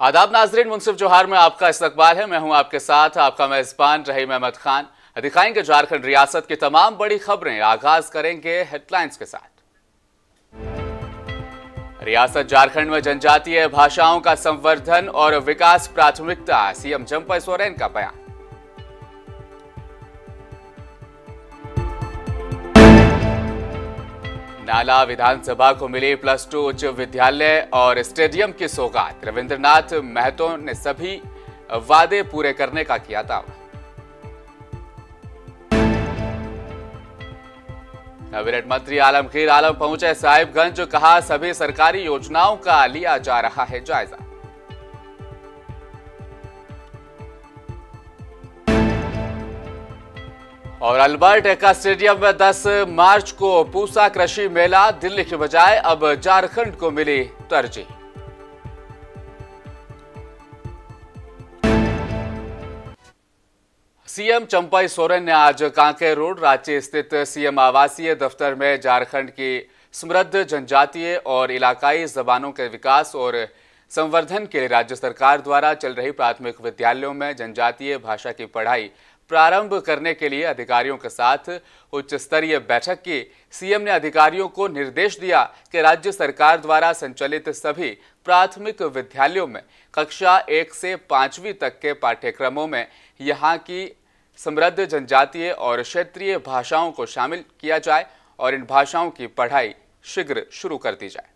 आदाब नाजरीन, मुंसिफ जोहार में आपका इस्तकबाल है। मैं हूं आपके साथ आपका मेजबान रहीम अहमद खान। दिखाएंगे झारखंड रियासत की तमाम बड़ी खबरें। आगाज करेंगे हेडलाइंस के साथ। रियासत झारखंड में जनजातीय भाषाओं का संवर्धन और विकास प्राथमिकता, सीएम चंपई सोरेन का बयान। नाला विधानसभा को मिली +2 उच्च विद्यालय और स्टेडियम की सौगात, रविंद्रनाथ महतो ने सभी वादे पूरे करने का किया दावा। कैबिनेट मंत्री आलमगीर आलम पहुंचे साहिबगंज, कहा सभी सरकारी योजनाओं का लिया जा रहा है जायजा। और अल्बर्ट एक्का स्टेडियम में 10 मार्च को पूसा कृषि मेला, दिल्ली के बजाय अब झारखंड को मिली तरजीह। सीएम चंपई सोरेन ने आज कांके रोड रांची स्थित सीएम आवासीय दफ्तर में झारखंड की समृद्ध जनजातीय और इलाकाई जबानों के विकास और संवर्धन के लिए राज्य सरकार द्वारा चल रही प्राथमिक विद्यालयों में जनजातीय भाषा की पढ़ाई प्रारंभ करने के लिए अधिकारियों के साथ उच्च स्तरीय बैठक की। सीएम ने अधिकारियों को निर्देश दिया कि राज्य सरकार द्वारा संचालित सभी प्राथमिक विद्यालयों में कक्षा 1 से 5वीं तक के पाठ्यक्रमों में यहां की समृद्ध जनजातीय और क्षेत्रीय भाषाओं को शामिल किया जाए और इन भाषाओं की पढ़ाई शीघ्र शुरू कर दी जाए।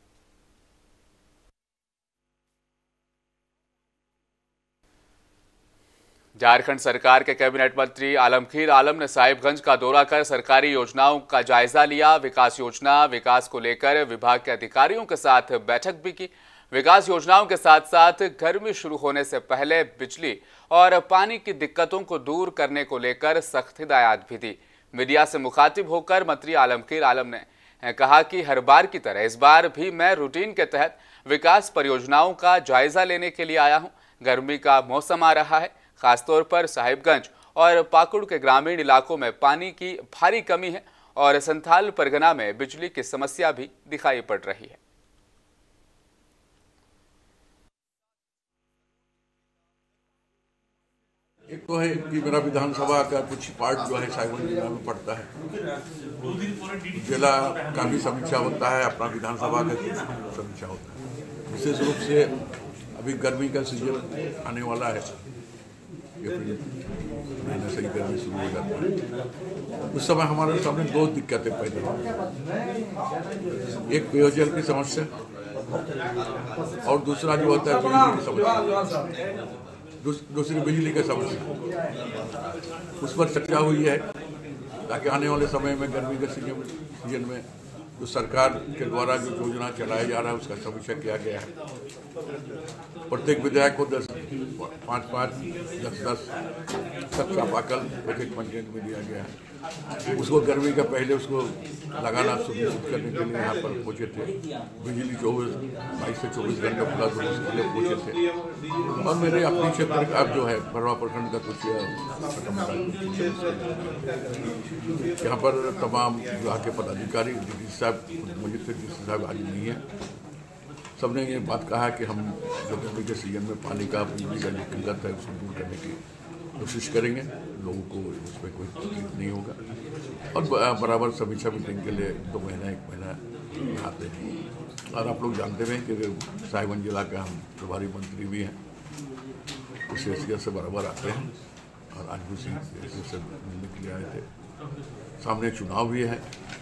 झारखंड सरकार के कैबिनेट मंत्री आलमगीर आलम ने साहिबगंज का दौरा कर सरकारी योजनाओं का जायजा लिया। विकास को लेकर विभाग के अधिकारियों के साथ बैठक भी की। विकास योजनाओं के साथ साथ गर्मी शुरू होने से पहले बिजली और पानी की दिक्कतों को दूर करने को लेकर सख्त हिदायत भी दी। मीडिया से मुखातिब होकर मंत्री आलमगीर आलम ने कहा कि हर बार की तरह इस बार भी मैं रूटीन के तहत विकास परियोजनाओं का जायजा लेने के लिए आया हूं। गर्मी का मौसम आ रहा है, खासतौर पर साहिबगंज और पाकुड़ के ग्रामीण इलाकों में पानी की भारी कमी है और संथाल परगना में बिजली की समस्या भी दिखाई पड़ रही है। एक तो है कि मेरा विधानसभा का कुछ पार्ट जो है साहिबगंज जिला में पड़ता है, जिला का भी समीक्षा होता है, अपना विधानसभा का समीक्षा होता है। विशेष रूप से अभी गर्मी का सीजन आने वाला है, अप्रैल महीने से ही गर्मी शुरू हो जाती है। उस समय हमारे सामने 2 दिक्कतें पैदा होती हैं, एक पेयजल की समस्या और दूसरा जो होता है बिजली की समस्या। दूसरी बिजली की समस्या, उस पर चर्चा हुई है ताकि आने वाले समय में गर्मी के सीजन में जो सरकार के द्वारा जो योजना चलाया जा रहा है उसका समीक्षा किया गया है। प्रत्येक विधायक को 5-5, 10-10 सब चापाकल एक पंचायत में दिया गया है। उसको गर्मी का पहले उसको लगाना सुनिश्चित करने के लिए यहाँ पर पहुँचे थे। बिजली 22 से 24 घंटे उपलब्ध हो उसके लिए पहुँचे थे। और मेरे अपने क्षेत्र का जो है बरवा प्रखंड का कुछ यहाँ पर तमाम विभाग के पदाधिकारी मुझे साहब आज नहीं है, सबने ये बात कहा कि हम जो गर्मी के सीजन में पानी का बिजली का जो किल्लत है उसको दूर करने की कोशिश करेंगे। लोगों को उसमें कोई तकलीफ नहीं होगा और बराबर समीक्षा मीटिंग के लिए 2 महीना 1 महीना आते हैं। और आप लोग जानते हैं कि साहिबगंज जिला का हम प्रभारी मंत्री भी हैं, उस हैसियत से बराबर आते हैं और आज भी उसी हैसियत से मिलने के लिए आए थे। सामने चुनाव भी है,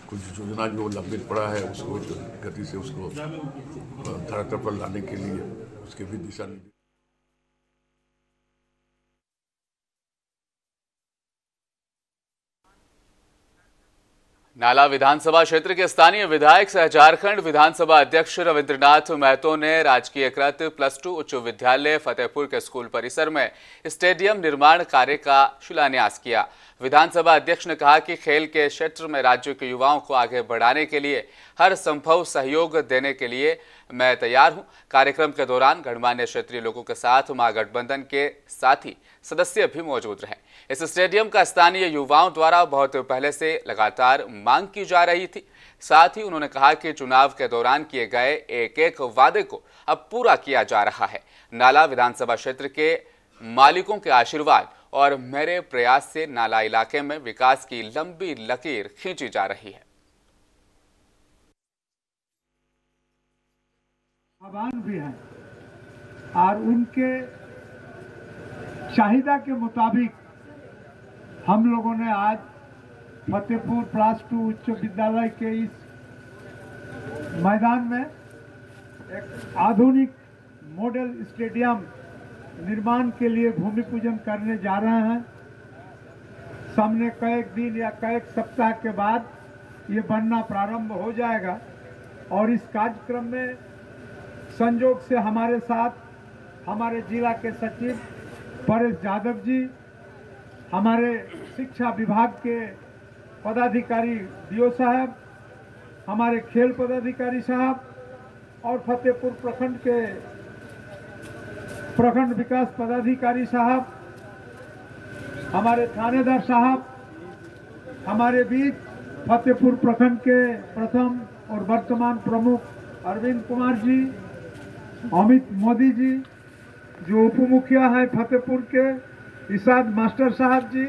कुछ योजना जो लंबित पड़ा है उसको गति से उसको धरातल पर लाने के लिए उसके भी दिशा निर्देश। नाला विधानसभा क्षेत्र के स्थानीय विधायक सह झारखंड विधानसभा अध्यक्ष रविंद्रनाथ महतो ने राजकीयकृत +2 उच्च विद्यालय फतेहपुर के स्कूल परिसर में स्टेडियम निर्माण कार्य का शिलान्यास किया। विधानसभा अध्यक्ष ने कहा कि खेल के क्षेत्र में राज्य के युवाओं को आगे बढ़ाने के लिए हर संभव सहयोग देने के लिए मैं तैयार हूं। कार्यक्रम के दौरान गणमान्य क्षेत्रीय लोगों के साथ महागठबंधन के साथी सदस्य भी मौजूद रहे। इस स्टेडियम का स्थानीय युवाओं द्वारा बहुत पहले से लगातार मांग की जा रही थी। साथ ही उन्होंने कहा कि चुनाव के दौरान किए गए एक एक वादे को अब पूरा किया जा रहा है। नाला विधानसभा क्षेत्र के मालिकों के आशीर्वाद और मेरे प्रयास से नाला इलाके में विकास की लंबी लकीर खींची जा रही है। आह्वान भी है और उनके चाहिदा के मुताबिक हम लोगों ने आज फतेहपुर क्लास 2 उच्च विद्यालय के इस मैदान में एक आधुनिक मॉडल स्टेडियम निर्माण के लिए भूमि पूजन करने जा रहे हैं। सामने कई दिन या कई सप्ताह के बाद ये बनना प्रारंभ हो जाएगा और इस कार्यक्रम में संयोग से हमारे साथ हमारे जिला के सचिव परेश यादव जी, हमारे शिक्षा विभाग के पदाधिकारी डीओ साहब, हमारे खेल पदाधिकारी साहब और फतेहपुर प्रखंड के प्रखंड विकास पदाधिकारी साहब, हमारे थानेदार साहब, हमारे बीच फतेहपुर प्रखंड के प्रथम और वर्तमान प्रमुख अरविंद कुमार जी, अमित मोदी जी, जो उप मुखिया है फतेहपुर के इसाद मास्टर साहब जी,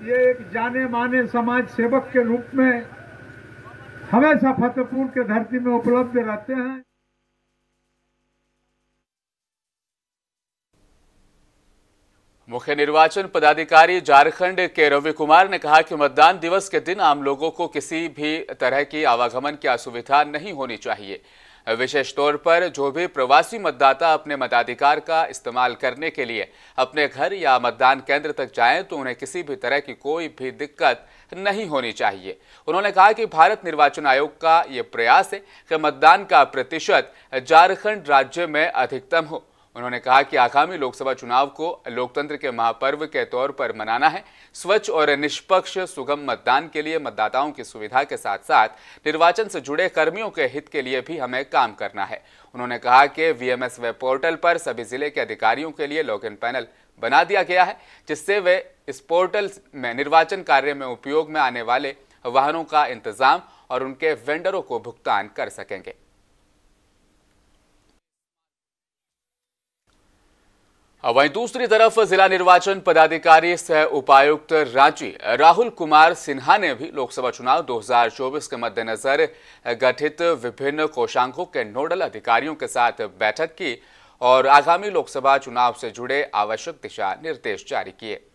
ये एक जाने माने समाज सेवक के रूप में हमेशा फतेहपुर के धरती में उपलब्ध रहते हैं। मुख्य निर्वाचन पदाधिकारी झारखंड के रवि कुमार ने कहा कि मतदान दिवस के दिन आम लोगों को किसी भी तरह की आवागमन की असुविधा नहीं होनी चाहिए। विशेष तौर पर जो भी प्रवासी मतदाता अपने मताधिकार का इस्तेमाल करने के लिए अपने घर या मतदान केंद्र तक जाएं तो उन्हें किसी भी तरह की कोई भी दिक्कत नहीं होनी चाहिए। उन्होंने कहा कि भारत निर्वाचन आयोग का ये प्रयास है कि मतदान का प्रतिशत झारखंड राज्य में अधिकतम हो। उन्होंने कहा कि आगामी लोकसभा चुनाव को लोकतंत्र के महापर्व के तौर पर मनाना है। स्वच्छ और निष्पक्ष सुगम मतदान के लिए मतदाताओं की सुविधा के साथ साथ निर्वाचन से जुड़े कर्मियों के हित के लिए भी हमें काम करना है। उन्होंने कहा कि वीएमएस वेब पोर्टल पर सभी जिले के अधिकारियों के लिए लॉगिन पैनल बना दिया गया है, जिससे वे इस पोर्टल में निर्वाचन कार्य में उपयोग में आने वाले वाहनों का इंतजाम और उनके वेंडरों को भुगतान कर सकेंगे। वहीं दूसरी तरफ जिला निर्वाचन पदाधिकारी सह उपायुक्त रांची राहुल कुमार सिन्हा ने भी लोकसभा चुनाव 2024 के मद्देनजर गठित विभिन्न कोषांगों के नोडल अधिकारियों के साथ बैठक की और आगामी लोकसभा चुनाव से जुड़े आवश्यक दिशा निर्देश जारी किए।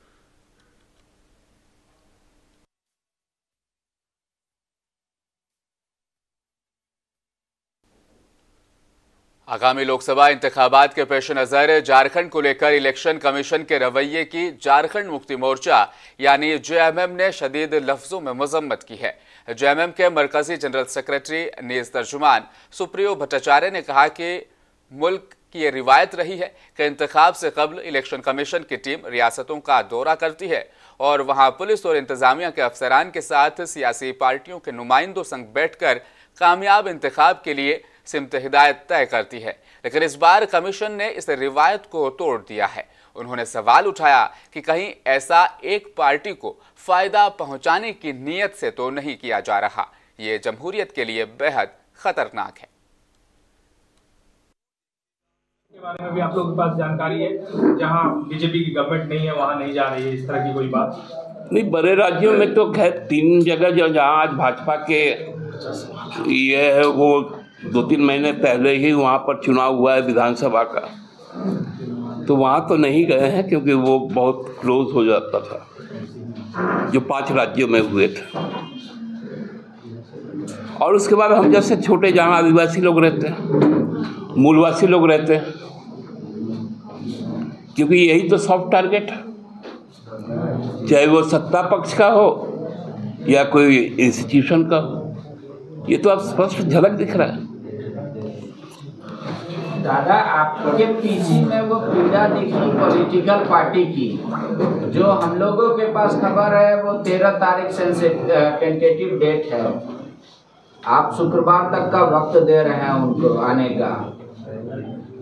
आगामी लोकसभा इंतखाबात के पेश नजर झारखंड को लेकर इलेक्शन कमीशन के रवैये की झारखंड मुक्ति मोर्चा यानी जेएमएम ने शदीद लफ्जों में मजम्मत की है। जेएमएम के मरकजी जनरल सेक्रेटरी नीज तर्जुमान सुप्रियो भट्टाचार्य ने कहा कि मुल्क की ये रिवायत रही है कि इंतखाब से कबल इलेक्शन कमीशन की टीम रियासतों का दौरा करती है और वहां पुलिस और इंतजामिया के अफसरान के साथ सियासी पार्टियों के नुमाइंदों संग बैठकर कामयाब इंतखाब के लिए सिमत हिदायत तय करती है। लेकिन इस बार कमीशन ने इस रिवायत को तोड़ दिया है। उन्होंने सवाल उठाया कि कहीं ऐसा एक पार्टी को फायदा पहुंचाने की नीयत से तो नहीं किया जा रहा। ये जमहूरियत के लिए बेहद खतरनाक है। के बारे में भी आप लोगों के पास जानकारी है, जहां बीजेपी की गवर्नमेंट नहीं है वहां नहीं जा रही है, इस तरह की कोई बात नहीं। बड़े राज्यों में तो खैर 3 जगह जहाँ आज भाजपा के ये है वो 2-3 महीने पहले ही वहाँ पर चुनाव हुआ है विधानसभा का, तो वहाँ तो नहीं गए हैं क्योंकि वो बहुत क्लोज हो जाता था जो 5 राज्यों में हुए थे। और उसके बाद हम जैसे छोटे जहाँ आदिवासी लोग रहते हैं, मूलवासी लोग रहते हैं, क्योंकि यही तो सॉफ्ट टारगेट है, चाहे वो सत्ता पक्ष का हो या कोई इंस्टीट्यूशन का हो। ये तो अब स्पष्ट झलक दिख रहा है। दादा, आपके पीछे में वो पीड़ा दिखी पॉलिटिकल पार्टी की, जो हम लोगों के पास खबर है वो 13 तारीख से टेंटेटिव डेट है। आप शुक्रवार तक का वक्त दे रहे हैं उनको आने का,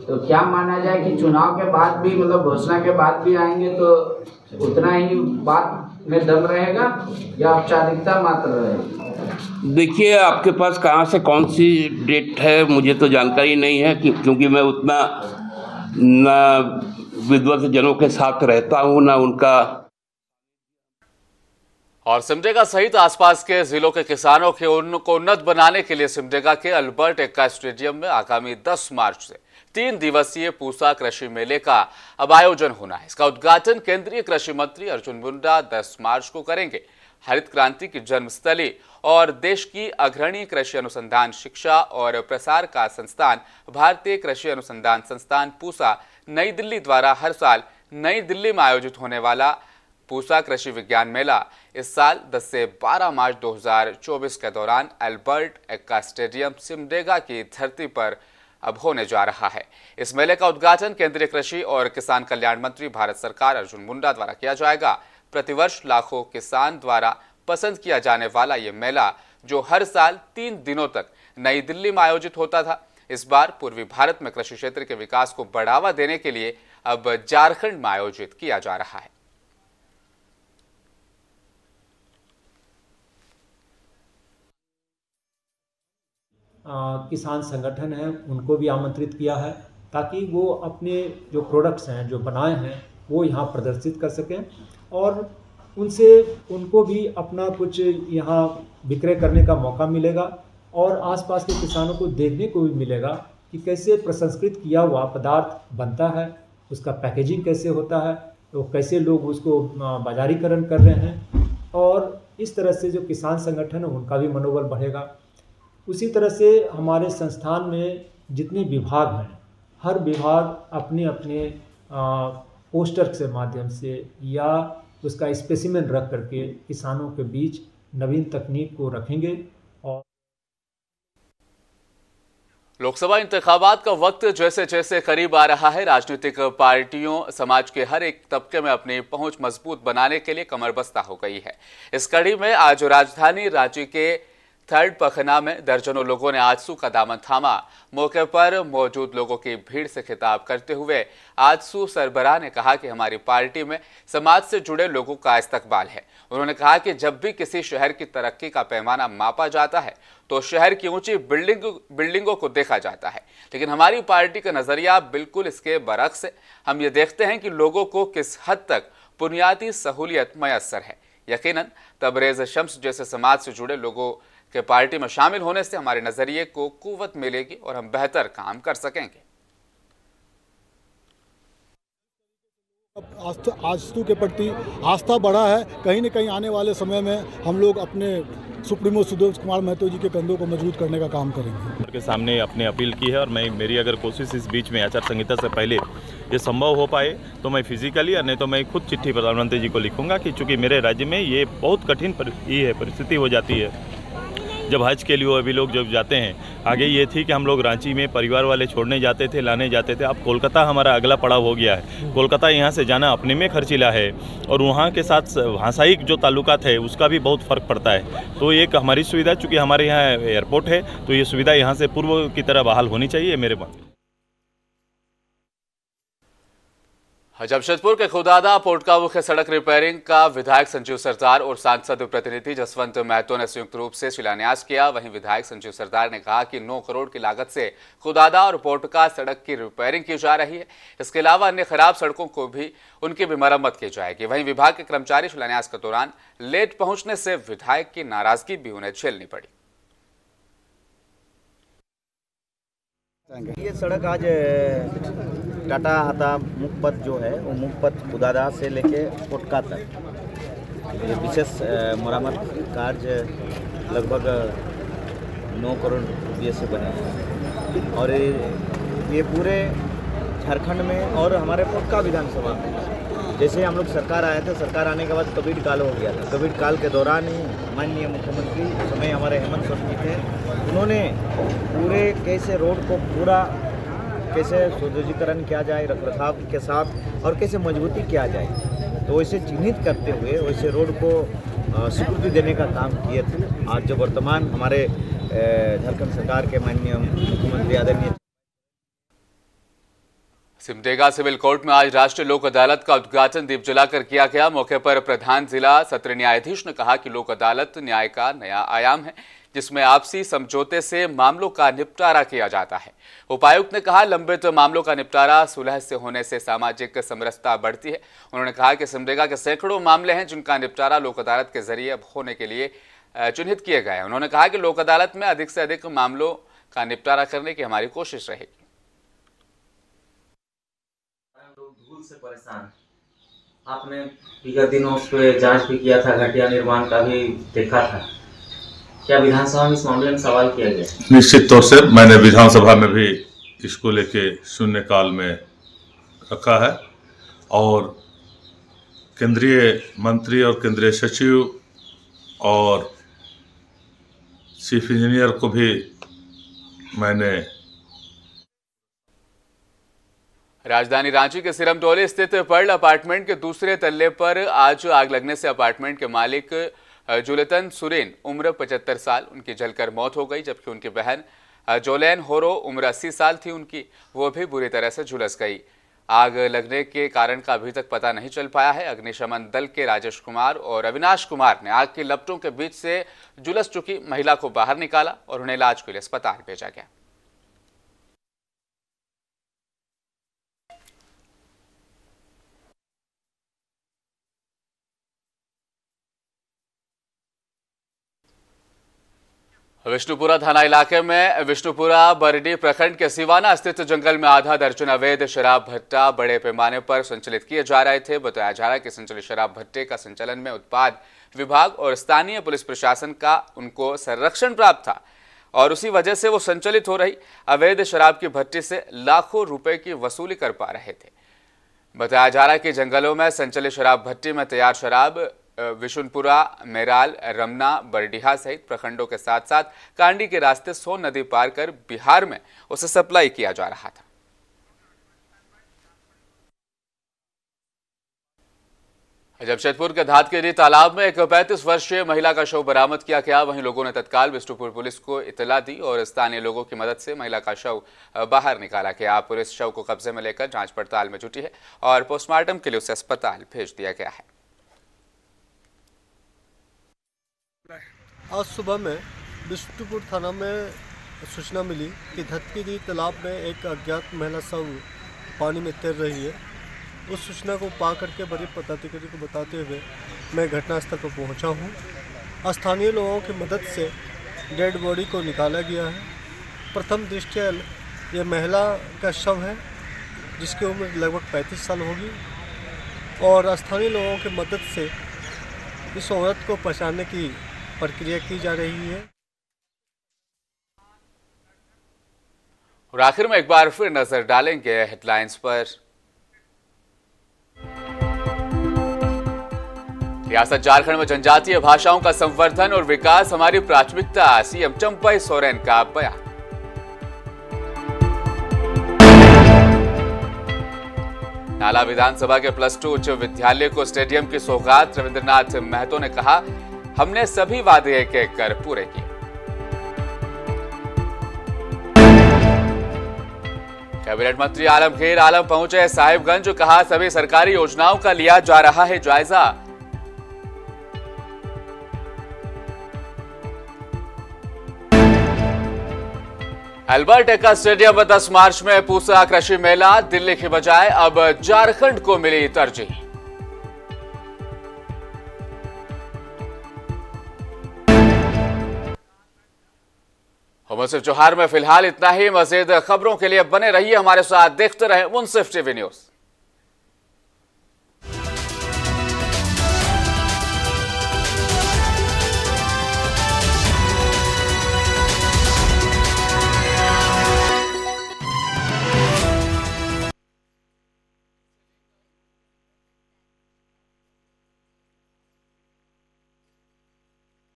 तो क्या माना जाए कि चुनाव के बाद भी मतलब घोषणा के बाद भी आएंगे तो उतना ही बात में दम रहेगा या औपचारिकता मात्र रहेगी? देखिए, आपके पास कहाँ से कौन सी डेट है मुझे तो जानकारी नहीं है क्योंकि मैं उतना ना विद्वत जनों के साथ रहता हूँ ना उनका। और सिमडेगा सहित आसपास के जिलों के किसानों के उनको उन्नत बनाने के लिए सिमडेगा के अल्बर्ट एक्का स्टेडियम में आगामी 10 मार्च से 3 दिवसीय पूसा कृषि मेले का अब आयोजन होना है। इसका उद्घाटन केंद्रीय कृषि मंत्री अर्जुन मुंडा 10 मार्च को करेंगे। हरित क्रांति की जन्मस्थली और देश की अग्रणी कृषि अनुसंधान, शिक्षा और प्रसार का संस्थान भारतीय कृषि अनुसंधान संस्थान पूसा नई दिल्ली द्वारा हर साल नई दिल्ली में आयोजित होने वाला पूसा कृषि विज्ञान मेला इस साल 10 से 12 मार्च 2024 के दौरान अल्बर्ट एक्का स्टेडियम सिमडेगा की धरती पर अब होने जा रहा है। इस मेले का उद्घाटन केंद्रीय कृषि और किसान कल्याण मंत्री भारत सरकार अर्जुन मुंडा द्वारा किया जाएगा। प्रतिवर्ष लाखों किसान द्वारा पसंद किया जाने वाला ये मेला जो हर साल 3 दिनों तक नई दिल्ली में आयोजित होता था, इस बार पूर्वी भारत में कृषि क्षेत्र के विकास को बढ़ावा देने के लिए अब झारखंड में आयोजित किया जा रहा है। किसान संगठन हैं उनको भी आमंत्रित किया है ताकि वो अपने जो प्रोडक्ट्स हैं जो बनाए हैं वो यहाँ प्रदर्शित कर सकें और उनसे उनको भी अपना कुछ यहाँ विक्रय करने का मौका मिलेगा और आसपास के किसानों को देखने को भी मिलेगा कि कैसे प्रसंस्कृत किया हुआ पदार्थ बनता है, उसका पैकेजिंग कैसे होता है, तो कैसे लोग उसको बाजारीकरण कर रहे हैं और इस तरह से जो किसान संगठन है उनका भी मनोबल बढ़ेगा। उसी तरह से हमारे संस्थान में जितने विभाग हैं हर विभाग अपने अपने पोस्टर के माध्यम से या उसका स्पेसिमेन रख करके किसानों के बीच नवीन तकनीक को रखेंगे। और लोकसभा इंतखाबात का वक्त जैसे जैसे करीब आ रहा है, राजनीतिक पार्टियों समाज के हर एक तबके में अपनी पहुंच मजबूत बनाने के लिए कमरबस्ता हो गई है। इस कड़ी में आज राजधानी रांची के थर्ड पखना में दर्जनों लोगों ने आजसू का दामन थामा। मौके पर मौजूद लोगों की भीड़ से खिताब करते हुए आजसू सरबराह ने कहा कि हमारी पार्टी में समाज से जुड़े लोगों का इस्तकबाल है। उन्होंने कहा कि जब भी किसी शहर की तरक्की का पैमाना मापा जाता है तो शहर की ऊंची बिल्डिंगों को देखा जाता है, लेकिन हमारी पार्टी का नजरिया बिल्कुल इसके बरक्स है। हम ये देखते हैं कि लोगों को किस हद तक बुनियादी सहूलियत मैसर है। यकीनन तबरेज शम्स जैसे समाज से जुड़े लोगों के पार्टी में शामिल होने से हमारे नजरिए को कुव्वत मिलेगी और हम बेहतर काम कर सकेंगे। आजसू के प्रति आस्था बढ़ा है। कहीं न कहीं आने वाले समय में हम लोग अपने सुप्रीमो सुदेश कुमार महतो जी के कंधों को मजबूत करने का काम करेंगे। के सामने अपने अपील की है और मेरी अगर कोशिश इस बीच में आचार संहिता से पहले ये संभव हो पाए तो मैं फिजिकली और नहीं तो मैं खुद चिट्ठी प्रधानमंत्री जी को लिखूंगा कि चूँकि मेरे राज्य में ये बहुत कठिन परिस्थिति हो जाती है। जब हज के लिए अभी लोग जब जाते हैं, आगे ये थी कि हम लोग रांची में परिवार वाले छोड़ने जाते थे, लाने जाते थे। अब कोलकाता हमारा अगला पड़ाव हो गया है। कोलकाता यहाँ से जाना अपने में खर्चीला है और वहाँ के साथ भाषाई जो ताल्लुकात है उसका भी बहुत फ़र्क पड़ता है। तो एक हमारी सुविधा, चूँकि हमारे यहाँ एयरपोर्ट है तो ये सुविधा यहाँ से पूर्व की तरह बहाल होनी चाहिए मेरे पास। जमशेदपुर के खुदादा पोटका मुख्य सड़क रिपेयरिंग का विधायक संजीव सरदार और सांसद प्रतिनिधि जसवंत महतो ने संयुक्त रूप से शिलान्यास किया। वहीं विधायक संजीव सरदार ने कहा कि 9 करोड़ की लागत से खुदादा और पोटका सड़क की रिपेयरिंग की जा रही है। इसके अलावा अन्य खराब सड़कों को भी उनकी भी मरम्मत की जाएगी। वहीं विभाग के कर्मचारी शिलान्यास के दौरान लेट पहुंचने से विधायक की नाराजगी भी उन्हें झेलनी पड़ी। ये सड़क आज टाटा हाता मुखपथ जो है वो मुखपथ खुदादा से लेके पोटका तक ये विशेष मरम्मत कार्य लगभग 9 करोड़ रुपये से बने हैं और ये पूरे झारखंड में और हमारे पोटका विधानसभा में जैसे हम लोग सरकार आए थे, सरकार आने के बाद कोविड काल हो गया था। कोविड काल के दौरान ही माननीय मुख्यमंत्री उस समय हमारे हेमंत सोरेन जी थे, उन्होंने पूरे कैसे रोड को पूरा कैसे सुदृढ़ीकरण किया जाए रखरखाव के साथ और कैसे मजबूती किया जाए, तो वैसे चिन्हित करते हुए वैसे रोड को स्वीकृति देने का काम किए थे। आज जो वर्तमान हमारे झारखंड सरकार के माननीय मुख्यमंत्री आदरणीय सिमडेगा सिविल कोर्ट में आज राष्ट्रीय लोक अदालत का उद्घाटन दीप जलाकर किया गया। मौके पर प्रधान जिला सत्र न्यायाधीश ने कहा कि लोक अदालत न्याय का नया आयाम है। जिसमें आपसी समझौते से मामलों का निपटारा किया जाता है। उपायुक्त ने कहा, लंबित मामलों का निपटारा सुलह से होने से सामाजिक समरसता बढ़ती है। उन्होंने कहा कि सिमडेगा के सैकड़ों मामले हैं जिनका निपटारा लोक अदालत के जरिए अब होने के लिए चिन्हित किए गए हैं। उन्होंने कहा कि लोक अदालत में अधिक से अधिक मामलों का निपटारा करने की हमारी कोशिश रहेगी। धूल से परेशान, आपने विगत दिनों उस पर जांच भी किया था, घटिया निर्माण का भी देखा था। क्या विधानसभा में इस मामले में सवाल किया गया? निश्चित तौर से मैंने विधानसभा में भी इसको लेके शून्यकाल में रखा है और केंद्रीय मंत्री और केंद्रीय सचिव और चीफ इंजीनियर को भी मैंने। राजधानी रांची के सिरमटोली स्थित पर्ल अपार्टमेंट के दूसरे तल्ले पर आज आग लगने से अपार्टमेंट के मालिक जुलेतन सुरेन उम्र 75 साल उनकी जलकर मौत हो गई, जबकि उनकी बहन जोलैन होरो उम्र 80 साल थी उनकी, वो भी बुरी तरह से झुलस गई। आग लगने के कारण का अभी तक पता नहीं चल पाया है। अग्निशमन दल के राजेश कुमार और अविनाश कुमार ने आग की लपटों के बीच से झुलस चुकी महिला को बाहर निकाला और उन्हें इलाज के लिए अस्पताल भेजा गया। विष्णुपुरा थाना इलाके में विष्णुपुरा बरडी प्रखंड के सिवाना स्थित जंगल में आधा दर्जन अवैध शराब भट्टा बड़े पैमाने पर संचालित किए जा रहे थे। बताया जा रहा है कि संचालित शराब भट्टे का संचालन में उत्पाद विभाग और स्थानीय पुलिस प्रशासन का उनको संरक्षण प्राप्त था और उसी वजह से वो संचालित हो रही अवैध शराब की भट्टी से लाखों रुपए की वसूली कर पा रहे थे। बताया जा रहा है कि जंगलों में संचालित शराब भट्टी में तैयार शराब विशुनपुरा, मेराल, रमना, बरडीहा सहित प्रखंडों के साथ साथ कांडी के रास्ते सोन नदी पार कर बिहार में उसे सप्लाई किया जा रहा था। जमशेदपुर के धातकेरी तालाब में एक 35 वर्षीय महिला का शव बरामद किया गया। वहीं लोगों ने तत्काल विष्णुपुर पुलिस को इतला दी और स्थानीय लोगों की मदद से महिला का शव बाहर निकाला गया। पुलिस शव को कब्जे में लेकर जांच पड़ताल में जुटी है और पोस्टमार्टम के लिए उसे अस्पताल भेज दिया गया है। आज सुबह में विष्णुपुर थाना में सूचना मिली कि धतकेरी तालाब में एक अज्ञात महिला शव पानी में तैर रही है। उस सूचना को पा करके बड़े पदाधिकारी को बताते हुए मैं घटनास्थल पर पहुंचा हूं। स्थानीय लोगों की मदद से डेड बॉडी को निकाला गया है। प्रथम दृष्टया ये महिला का शव है जिसकी उम्र लगभग 35 साल होगी और स्थानीय लोगों की मदद से इस औरत को पहचानने की प्रक्रिया की जा रही है। और आखिर में एक बार फिर नजर डालेंगे हेडलाइंस पर। रियासत झारखंड में जनजातीय भाषाओं का संवर्धन और विकास हमारी प्राथमिकता, सीएम चंपई सोरेन का बयान। नाला विधानसभा के +2 उच्च विद्यालय को स्टेडियम की सौगात, रविंद्रनाथ महतो ने कहा, हमने सभी वादे एक एक कर पूरे किए। कैबिनेट मंत्री आलमगीर आलम पहुंचे साहिबगंज, कहा सभी सरकारी योजनाओं का लिया जा रहा है जायजा। अल्बर्ट एक्का स्टेडियम में 10 मार्च में पूसा कृषि मेला, दिल्ली की बजाय अब झारखंड को मिली तरजीह। मुंसिफ जोहार में फिलहाल इतना ही। मजीद खबरों के लिए बने रहिए हमारे साथ, देखते रहें मुंसिफ टीवी न्यूज।